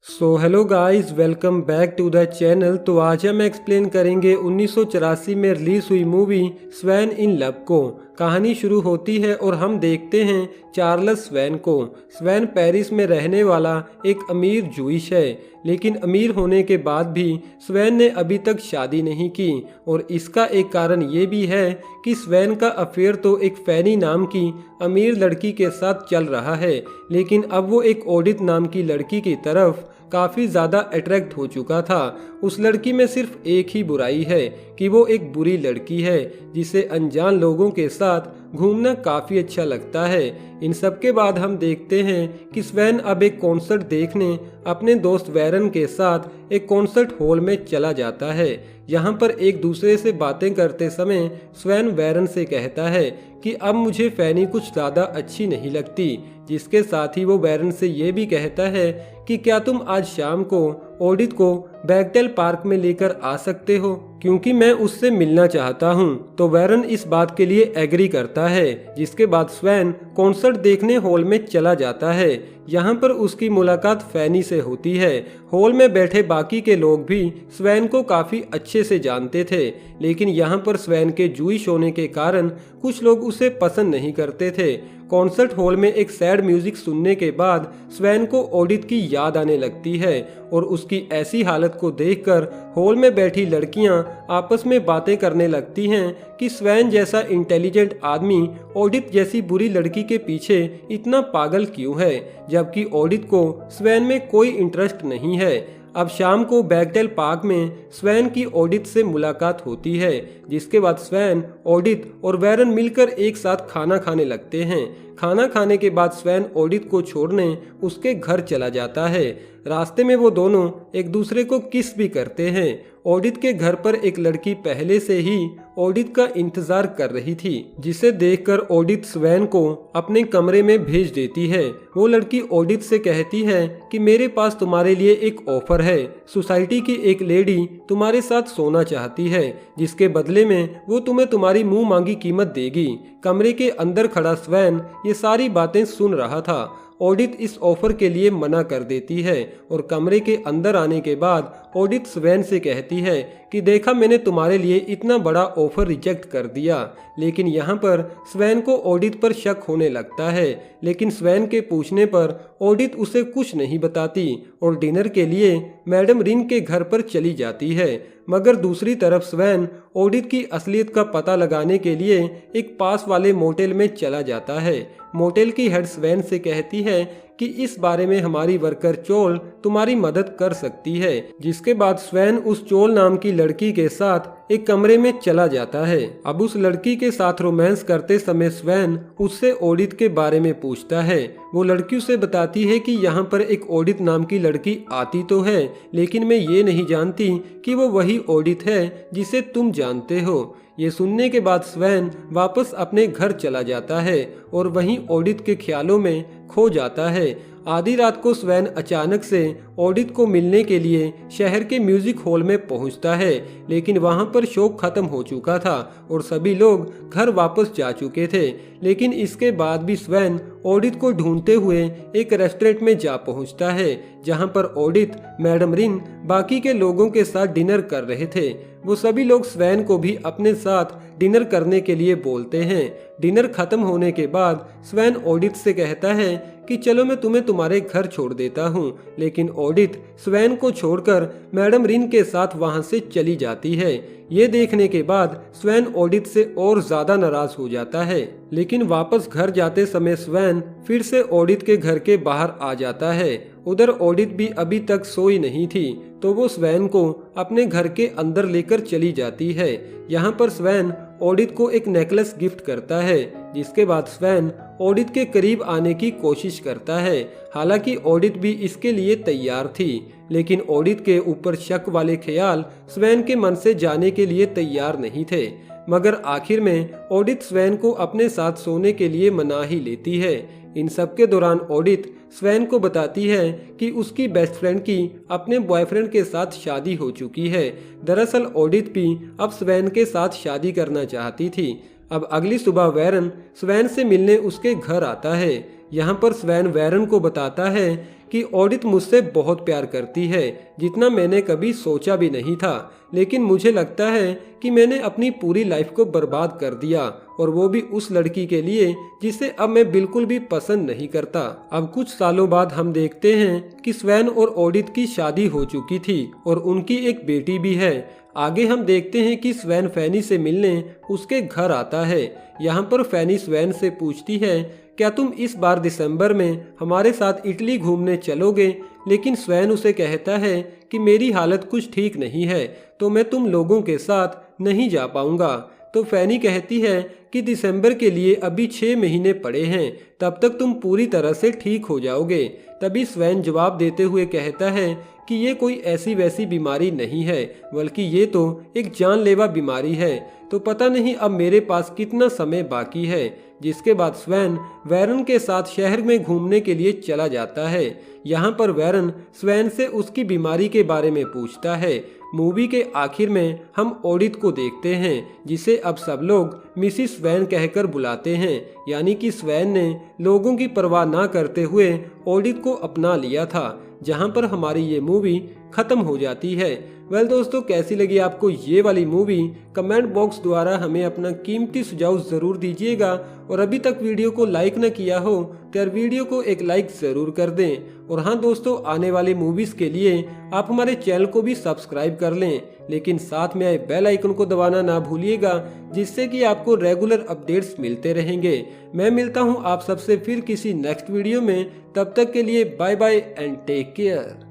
Hello guys, welcome back to the channel. तो आज हम एक्सप्लेन करेंगे 1984 में रिलीज हुई मूवी स्वैन इन लव को। कहानी शुरू होती है और हम देखते हैं चार्ल्स स्वैन को। स्वैन पेरिस में रहने वाला एक अमीर जूइश है, लेकिन अमीर होने के बाद भी स्वैन ने अभी तक शादी नहीं की। और इसका एक कारण ये भी है कि स्वैन का अफेयर तो एक फैनी नाम की अमीर लड़की के साथ चल रहा है, लेकिन अब वो एक ओडिथ नाम की लड़की की तरफ काफ़ी ज़्यादा अट्रैक्ट हो चुका था। उस लड़की में सिर्फ एक ही बुराई है कि वो एक बुरी लड़की है जिसे अनजान लोगों के साथ घूमना काफ़ी अच्छा लगता है। इन सब के बाद हम देखते हैं कि स्वैन अब एक कॉन्सर्ट देखने अपने दोस्त वैरन के साथ एक कॉन्सर्ट हॉल में चला जाता है। यहाँ पर एक दूसरे से बातें करते समय स्वैन वैरन से कहता है कि अब मुझे फैनी कुछ ज़्यादा अच्छी नहीं लगती, जिसके साथ ही वो वैरन से ये भी कहता है कि क्या तुम आज शाम को ओडिथ को बैगटेल पार्क में लेकर आ सकते हो, क्योंकि मैं उससे मिलना चाहता हूँ। तो वैरन इस बात के लिए एग्री करता है, जिसके बाद स्वैन कॉन्सर्ट देखने हॉल में चला जाता है। यहाँ पर उसकी मुलाकात फैनी से होती है। हॉल में बैठे बाकी के लोग भी स्वैन को काफ़ी अच्छे से जानते थे, लेकिन यहाँ पर स्वैन के जूइश होने के कारण कुछ लोग उसे पसंद नहीं करते थे। कॉन्सर्ट हॉल में एक सैड म्यूजिक सुनने के बाद स्वैन को ओडिथ की याद आने लगती है और उसकी ऐसी हालत को देखकर हॉल में बैठी लड़कियां आपस में बातें करने लगती हैं कि स्वैन जैसा इंटेलिजेंट आदमी ओडिथ जैसी बुरी लड़की के पीछे इतना पागल क्यों है, जबकि ओडिथ को स्वैन में कोई इंटरेस्ट नहीं है। अब शाम को बैगटेल पार्क में स्वैन की ओडिथ से मुलाकात होती है, जिसके बाद स्वैन, ओडिथ और वैरन मिलकर एक साथ खाना खाने लगते हैं। खाना खाने के बाद स्वैन ओडिथ को छोड़ने उसके घर चला जाता है। रास्ते में वो दोनों एक दूसरे को किस भी करते हैं। ओडिथ के घर पर एक लड़की पहले से ही ओडिथ का इंतजार कर रही थी, जिसे देखकर ओडिथ स्वैन को अपने कमरे में भेज देती है। वो लड़की ओडिथ से कहती है कि मेरे पास तुम्हारे लिए एक ऑफर है। सोसाइटी की एक लेडी तुम्हारे साथ सोना चाहती है, जिसके बदले में वो तुम्हें तुम्हारी मुंह मांगी कीमत देगी। कमरे के अंदर खड़ा स्वैन ये सारी बातें सुन रहा था। ओडिथ इस ऑफर के लिए मना कर देती है और कमरे के अंदर आने के बाद ओडिथ स्वैन से कहती है कि देखा, मैंने तुम्हारे लिए इतना बड़ा ऑफर रिजेक्ट कर दिया। लेकिन यहाँ पर स्वैन को ओडिथ पर शक होने लगता है, लेकिन स्वैन के पूछने पर ओडिथ उसे कुछ नहीं बताती और डिनर के लिए मैडम रिन के घर पर चली जाती है। मगर दूसरी तरफ स्वैन ओडिथ की असलियत का पता लगाने के लिए एक पास वाले मोटेल में चला जाता है। मोटेल की हेड स्वैन से कहती है कि इस बारे में हमारी वर्कर चोल तुम्हारी मदद कर सकती है, जिसके बाद स्वैन उस चोल नाम की लड़की के साथ एक कमरे में चला जाता है। अब उस लड़की के साथ रोमांस करते समय स्वैन उससे ओडिथ के बारे में पूछता है। वो लड़की उसे बताती है कि यहाँ पर एक ओडिथ नाम की लड़की आती तो है, लेकिन मैं ये नहीं जानती कि वो वही ओडिथ है जिसे तुम जानते हो। ये सुनने के बाद स्वैन वापस अपने घर चला जाता है और वहीं ओडिथ के ख्यालों में खो जाता है। आधी रात को स्वैन अचानक से ओडिथ को मिलने के लिए शहर के म्यूजिक हॉल में पहुंचता है, लेकिन वहां पर शो खत्म हो चुका था और सभी लोग घर वापस जा चुके थे। लेकिन इसके बाद भी स्वैन ओडिथ को ढूंढते हुए एक रेस्टोरेंट में जा पहुंचता है, जहां पर ओडिथ, मैडम रिन बाकी के लोगों के साथ डिनर कर रहे थे। वो सभी लोग स्वैन को भी अपने साथ डिनर करने के लिए बोलते हैं। डिनर खत्म होने के बाद स्वैन ओडिथ से कहता है कि चलो मैं तुम्हें तुम्हारे घर छोड़ देता हूँ, लेकिन ओडिथ स्वैन को छोड़कर मैडम रिन के साथ वहां से चली जाती है। ये देखने के बाद स्वैन ओडिथ से और ज्यादा नाराज हो जाता है, लेकिन वापस घर जाते समय स्वैन फिर से ओडिथ के घर के बाहर आ जाता है। उधर ओडिथ भी अभी तक सोई नहीं थी, तो वो स्वैन को अपने घर के अंदर लेकर चली जाती है। यहाँ पर स्वैन ओडिथ को एक नेकलेस गिफ्ट करता है, जिसके बाद स्वैन ओडिथ के करीब आने की कोशिश करता है। हालांकि ओडिथ भी इसके लिए तैयार थी, लेकिन ओडिथ के ऊपर शक वाले ख्याल स्वैन के मन से जाने के लिए तैयार नहीं थे। मगर आखिर में ओडिथ स्वैन को अपने साथ सोने के लिए मना ही लेती है। इन सब के दौरान ओडिथ स्वैन को बताती है कि उसकी बेस्ट फ्रेंड की अपने बॉयफ्रेंड के साथ शादी हो चुकी है। दरअसल ओडिथ भी अब स्वैन के साथ शादी करना चाहती थी। अब अगली सुबह वैरन स्वैन से मिलने उसके घर आता है। यहाँ पर स्वैन वैरन को बताता है कि ऑडिथ मुझसे बहुत प्यार करती है, जितना मैंने कभी सोचा भी नहीं था। लेकिन मुझे लगता है कि मैंने अपनी पूरी लाइफ को बर्बाद कर दिया, और वो भी उस लड़की के लिए जिसे अब मैं बिल्कुल भी पसंद नहीं करता। अब कुछ सालों बाद हम देखते हैं कि स्वैन और ऑडिथ की शादी हो चुकी थी और उनकी एक बेटी भी है। आगे हम देखते हैं कि स्वैन फैनी से मिलने उसके घर आता है। यहाँ पर फैनी स्वैन से पूछती है, क्या तुम इस बार दिसंबर में हमारे साथ इटली घूमने चलोगे? लेकिन स्वैन उसे कहता है कि मेरी हालत कुछ ठीक नहीं है, तो मैं तुम लोगों के साथ नहीं जा पाऊंगा। तो फैनी कहती है कि दिसंबर के लिए अभी 6 महीने पड़े हैं, तब तक तुम पूरी तरह से ठीक हो जाओगे। तभी स्वैन जवाब देते हुए कहता है कि ये कोई ऐसी वैसी बीमारी नहीं है, बल्कि ये तो एक जानलेवा बीमारी है। तो पता नहीं अब मेरे पास कितना समय बाकी है। जिसके बाद स्वैन वैरन के साथ शहर में घूमने के लिए चला जाता है। यहाँ पर वैरन स्वैन से उसकी बीमारी के बारे में पूछता है। मूवी के आखिर में हम ऑडिथ को देखते हैं, जिसे अब सब लोग मिसिस स्वैन कहकर बुलाते हैं। यानी कि स्वैन ने लोगों की परवाह ना करते हुए ऑडिथ को अपना लिया था। जहां पर हमारी ये मूवी खत्म हो जाती है। वेल दोस्तों, कैसी लगी आपको ये वाली मूवी? कमेंट बॉक्स द्वारा हमें अपना कीमती सुझाव जरूर दीजिएगा। और अभी तक वीडियो को लाइक न किया हो तो यार वीडियो को एक लाइक जरूर कर दें। और हाँ दोस्तों, आने वाली मूवीज के लिए आप हमारे चैनल को भी सब्सक्राइब कर लें, लेकिन साथ में आए बेल आइकन को दबाना ना भूलिएगा, जिससे कि आपको रेगुलर अपडेट्स मिलते रहेंगे। मैं मिलता हूँ आप सबसे फिर किसी नेक्स्ट वीडियो में। तब तक के लिए bye bye and take care.